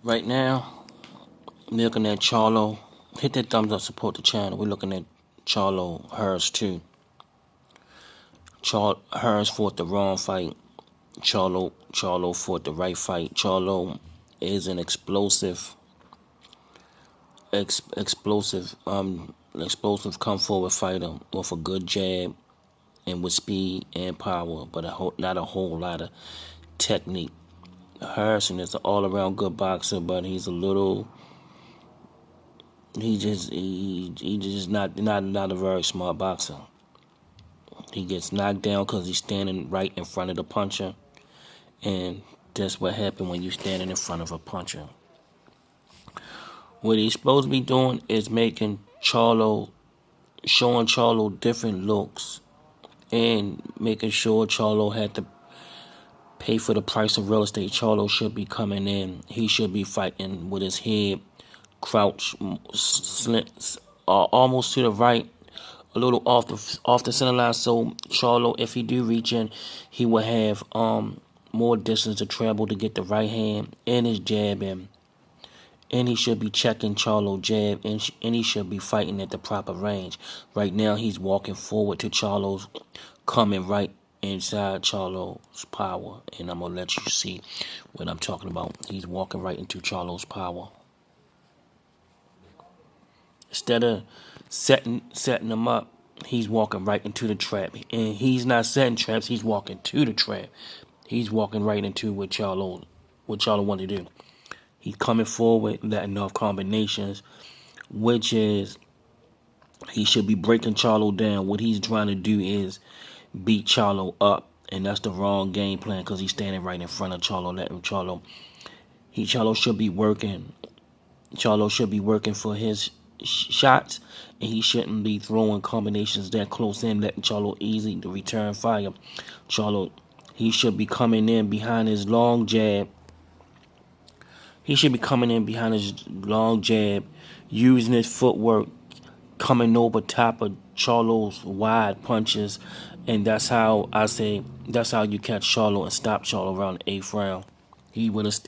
Right now, we're looking at Charlo. Hit that thumbs up, support the channel. We're looking at Charlo Hers too. Hers fought the wrong fight. Charlo fought the right fight. Charlo is an explosive come forward fighter with a good jab and with speed and power, but not a whole lot of technique. Harrison is an all-around good boxer, but he's a little. He just not a very smart boxer. He gets knocked down because he's standing right in front of the puncher, and that's what happened when you're standing in front of a puncher. What he's supposed to be doing is showing Charlo different looks, and making sure Charlo had to pay for the price of real estate. Charlo should be coming in. He should be fighting with his head crouched, slits, almost to the right, a little off the center line. So Charlo, if he do reach in, he will have more distance to travel to get the right hand and his jab in. And he should be checking Charlo jab, and he should be fighting at the proper range. Right now, he's walking forward to Charlo's, coming right inside Charlo's power. And I'm going to let you see what I'm talking about. He's walking right into Charlo's power. Instead of setting him up, he's walking right into the trap. And he's not setting traps, he's walking to the trap. He's walking right into what Charlo wanted to do. He's coming forward, letting off combinations, which is he should be breaking Charlo down. What he's trying to do is beat Charlo up, and that's the wrong game plan because he's standing right in front of Charlo, letting Charlo should be working. Charlo should be working for his shots, and he shouldn't be throwing combinations that close in, letting Charlo easy to return fire. Charlo, he should be coming in behind his long jab. Using his footwork, coming over top of Charlo's wide punches, and that's how you catch Charlo and stop Charlo around the 8th round. He would have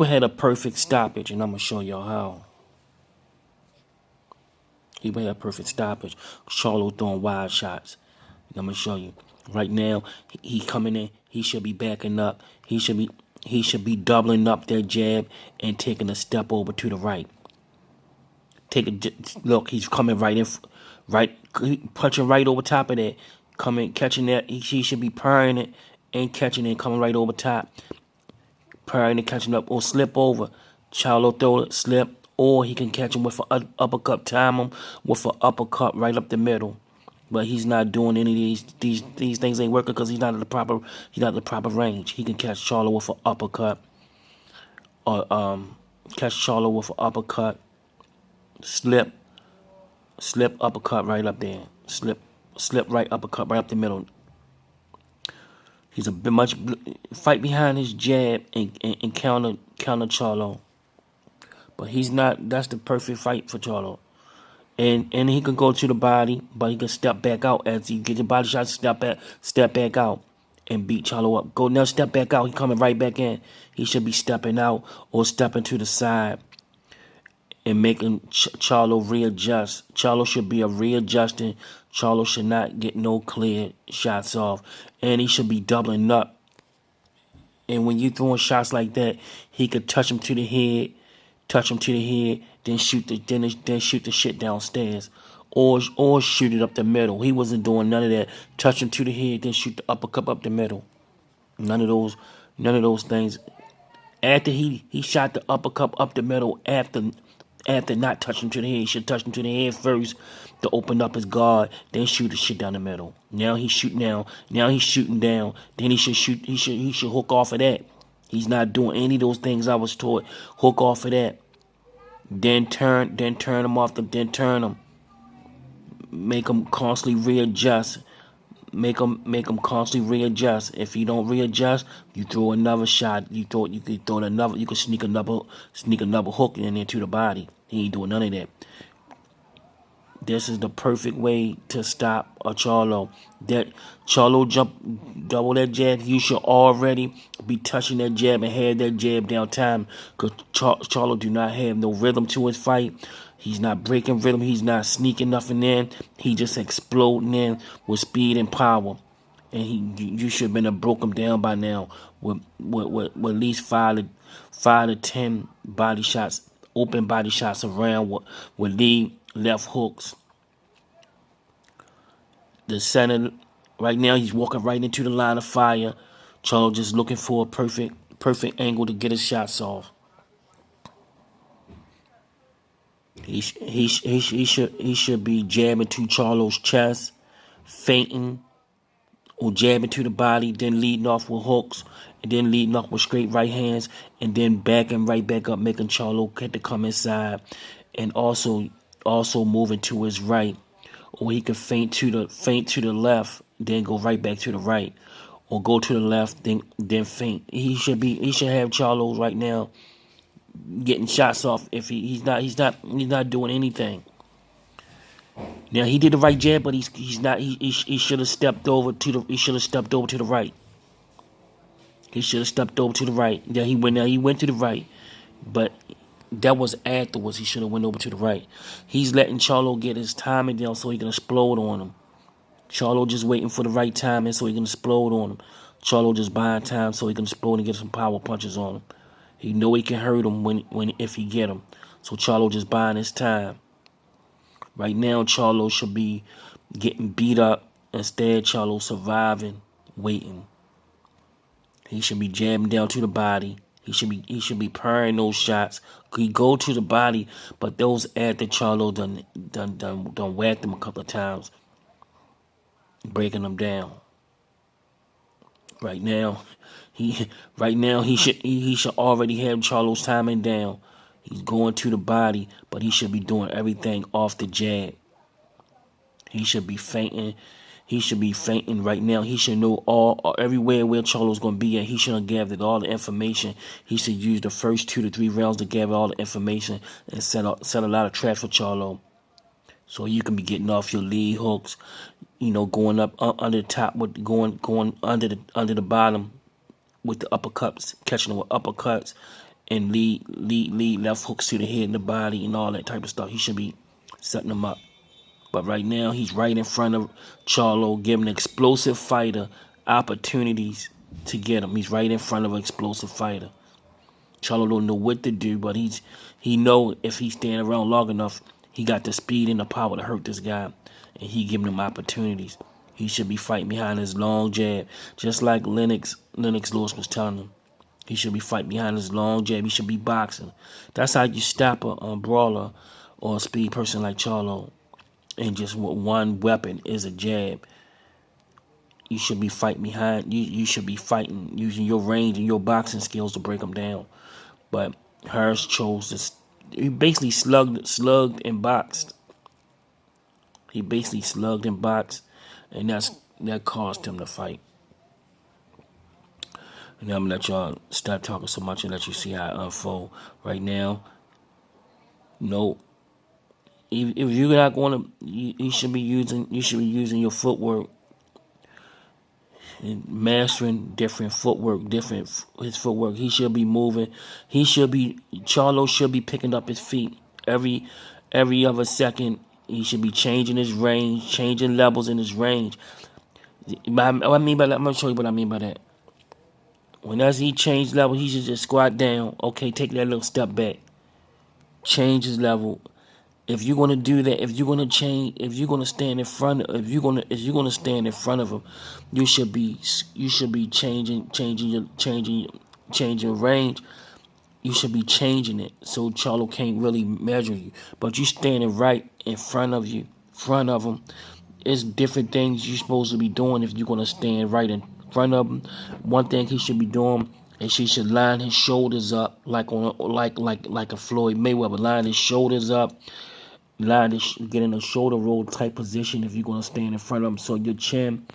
had a perfect stoppage, and I'm gonna show y'all how. He would have a perfect stoppage. Charlo throwing wide shots. And I'm gonna show you. Right now, he coming in. He should be backing up. He should be doubling up that jab and taking a step over to the right. Look, he's coming punching right over top of that. Catching that. He should be parrying it and catching it, coming right over top. Parrying and catching up, or slip over. Charlo throw it, slip, or he can catch him with an uppercut, time him with an uppercut right up the middle. But he's not doing any of these things ain't working because he's not at the proper range. He can catch Charlo with an uppercut, or slip uppercut right up there, slip right uppercut right up the middle. He's a bit much fight behind his jab and counter Charlo, but he's not. That's the perfect fight for Charlo. And he can go to the body, but he can step back out as you get your body shot. Step back out, and beat Charlo up. Go now, step back out. He coming right back in. He should be stepping out or stepping to the side and making Charlo readjust. Charlo should be readjusting. Charlo should not get no clear shots off, and he should be doubling up. And when you throwing shots like that, he could touch him to the head. Then shoot the shit downstairs, or shoot it up the middle. He wasn't doing none of that. Touch him to the head, then shoot the uppercut up the middle. None of those things. After he shot the uppercut up the middle, after not touching him to the head, he should touch him to the head first to open up his guard, then shoot the shit down the middle. Now he's shooting down. Then he should hook off of that. He's not doing any of those things I was taught. Hook off of that. Then turn him off. Then turn him. Make him constantly readjust. Make him constantly readjust. If you don't readjust, you throw another shot. You could sneak another hook in there to the body. He ain't doing none of that. this is the perfect way to stop a Charlo. That Charlo jump double that jab, you should already be touching that jab and have that jab down time. Because Charlo do not have no rhythm to his fight. He's not breaking rhythm. He's not sneaking nothing in. He just exploding in with speed and power. And you should have been broke him down by now with at least five to 10 body shots, open body shots around with lead left hooks. The center right now, he's walking right into the line of fire. Charlo just looking for a perfect angle to get his shots off. He should be jabbing to Charlo's chest, feinting, or jabbing to the body, then leading off with hooks, and then leading off with straight right hands, and then backing right back up, making Charlo get to come inside, and also moving to his right, or he can feint to the left, then go right back to the right, or go to the left, then feint. He should have Charlo right now getting shots off if he's not doing anything. Now he did the right jab, but he's not. He should have stepped over to the. He should have stepped over to the right. He should have stepped over to the right. Yeah, he went to the right, but that was afterwards. He should have went over to the right. He's letting Charlo get his timing down so he can explode on him. Charlo just waiting for the right timing so he can explode on him. Charlo just buying time so he can explode and get some power punches on him. He know he can hurt him if he get him. So Charlo just buying his time. Right now, Charlo should be getting beat up. Instead, Charlo surviving, waiting. He should be jabbing down to the body. He should be parrying those shots. He go to the body, but those after Charlo done whacked him a couple of times, breaking them down. Right now, he should already have Charlo's timing down. He's going to the body, but he should be doing everything off the jab. He should be feinting. He should be feinting right now. He should know everywhere where Charlo's going to be at. He should have gathered all the information. He should use the first 2 to 3 rounds to gather all the information and set a lot of traps for Charlo. So you can be getting off your lead hooks, going up under the top with going under the bottom with the uppercuts, catching them with uppercuts. And lead left hooks to the head and the body and all that type of stuff. He should be setting them up. But right now, he's right in front of Charlo, giving an explosive fighter opportunities to get him. He's right in front of an explosive fighter. Charlo don't know what to do, but he know if he stand around long enough, he got the speed and the power to hurt this guy. And he giving him opportunities. He should be fighting behind his long jab, just like Lennox Lewis was telling him. He should be fighting behind his long jab. He should be boxing. That's how you stop a brawler or a speed person like Charlo. And just one weapon is a jab. You should be fighting behind. You should be fighting using your range and your boxing skills to break them down. But Harris chose to. He basically slugged and boxed. He basically slugged and boxed, and that caused him to fight. And I'm gonna let y'all stop talking so much and let you see how it unfold. Right now, no. If you're not going to, you should be using your footwork and mastering different footwork, his footwork. He should be moving. Charlo should be picking up his feet every other second. He should be changing his range, changing levels in his range. What I mean by that, I'm gonna show you what I mean by that. Whenever he changed level, he should just squat down. Okay, take that little step back. Change his level. If you're gonna do that, if you're gonna stand in front of him, you should be changing range. You should be changing it so Charlo can't really measure you. But you standing right in front of him. It's different things you're supposed to be doing if you're gonna stand right in front of him. One thing he should be doing is he should line his shoulders up like a Floyd Mayweather. Line his shoulders up. Get in a shoulder roll type position if you're gonna stand in front of him, so your chin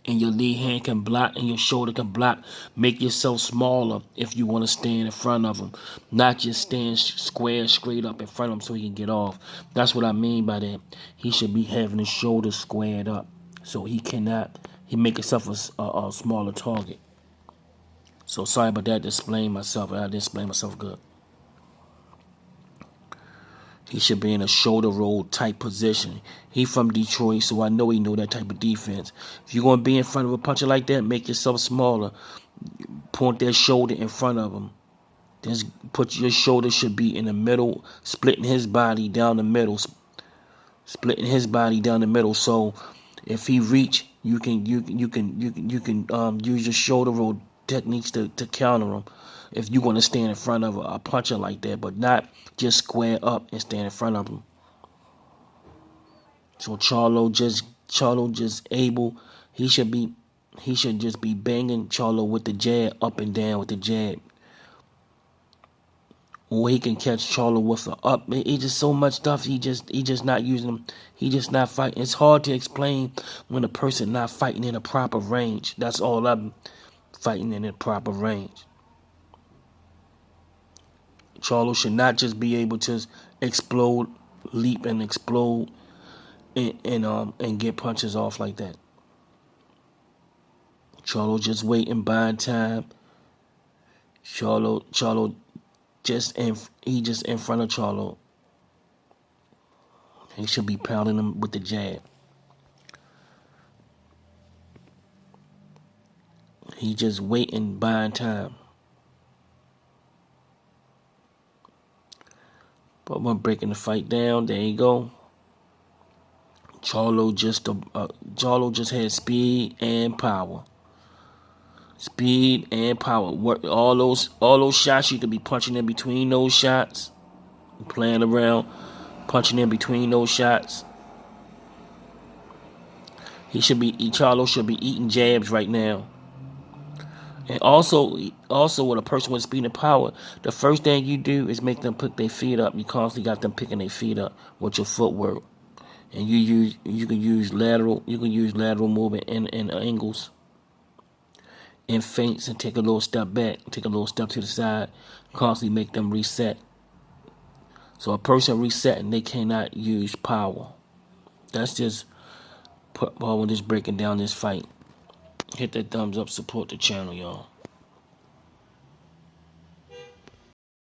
and your lead hand can block and your shoulder can block. Make yourself smaller if you want to stand in front of him, not just stand square straight up in front of him so he can get off. That's what I mean by that. He should be having his shoulders squared up so he make himself a smaller target. So sorry about that. Explain myself. I didn't explain myself good. He should be in a shoulder roll type position. He from Detroit, so I know he know that type of defense. If you're gonna be in front of a puncher like that, make yourself smaller. Point that shoulder in front of him. Just put your shoulder should be in the middle, splitting his body down the middle, splitting his body down the middle. So if he reach, you can use your shoulder roll techniques to counter him. If you want to stand in front of a puncher like that, but not just square up and stand in front of him. So Charlo just able. He should just be banging Charlo with the jab up and down with the jab. Or he can catch Charlo with the up. It's just so much stuff. He just not using them. He just not fighting. It's hard to explain when a person not fighting in a proper range. That's all I'm fighting in a proper range. Charlo should not just be able to explode, leap and explode, and get punches off like that. Charlo just waiting, buying time. Charlo just in front of Charlo. He should be pounding him with the jab. He just waiting, buying time. But we're breaking the fight down. There you go. Charlo just had speed and power. Speed and power. Work all those shots. You could be punching in between those shots, playing around, punching in between those shots. Charlo should be eating jabs right now. And also with a person with speed and power, the first thing you do is make them put their feet up. You constantly got them picking their feet up with your footwork, and you can use lateral movement and angles and feints and take a little step back, take a little step to the side, constantly make them reset. So a person resetting, they cannot use power. That's just Paul just breaking down this fight. Hit that thumbs up, support the channel, y'all.